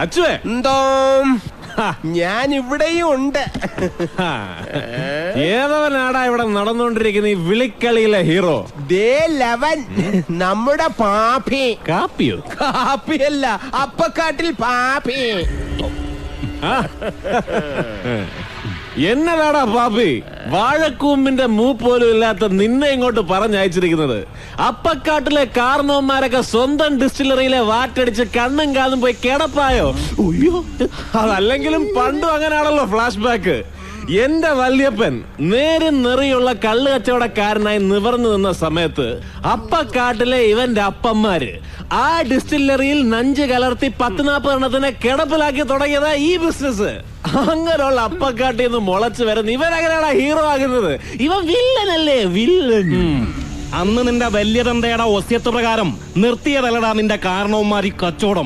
അച്ചുവേ എന്തോ ഞാൻ ഇവിടെയും ഉണ്ട്. ഏതവനാടാ ഇവിടെ നടന്നുകൊണ്ടിരിക്കുന്ന ഈ വിളിക്കളിയിലെ ഹീറോ? നമ്മുടെ പാപ്പി. കാപ്പിയോ? കാപ്പിയല്ല, അപ്പക്കാട്ടിൽ പാപ്പി. എന്നതാടാ പാപ്പി, വാഴക്കൂമ്പിന്റെ മൂപ്പോലും ഇല്ലാത്ത നിന്നെ ഇങ്ങോട്ട് പറഞ്ഞയച്ചിരിക്കുന്നത്? അപ്പക്കാട്ടിലെ കാർന്നോന്മാരൊക്കെ സ്വന്തം ഡിസ്റ്റിലറിയിലെ വാറ്റടിച്ച് കണ്ണും കാതും പോയി കിടപ്പായോ? അതല്ലെങ്കിലും പണ്ടും അങ്ങനെയാണല്ലോ ഫ്ലാഷ് ബാക്ക്. എന്റെ വല്യപ്പൻ നേരും നെറിയുള്ള കള്ളു കച്ചവടക്കാരനായി നിവർന്നു നിന്ന സമയത്ത് അപ്പക്കാട്ടിലെ ഇവന്റെ അപ്പന്മാര് ആ ഡിസ്റ്റിലറിയിൽ നഞ്ച് കലർത്തി 10-40 എണ്ണത്തിനെ കിടപ്പിലാക്കി തുടങ്ങിയതാ ഈ ബിസിനസ്. അങ്ങനെയുള്ള അപ്പക്കാട്ടിൽ നിന്ന് മുളച്ചു വരുന്ന ഇവനെങ്ങനെയാണ് ഹീറോ ആകുന്നത്? ഇവൻ വില്ലനല്ലേ, വില്ലൻ. അന്ന് നിന്റെ വലിയ തന്തയുടെ ഒസ്യത്ത് പ്രകാരം നിർത്തിയതല്ലടാ നിന്റെ കാരണവന്മാരി കച്ചവടം.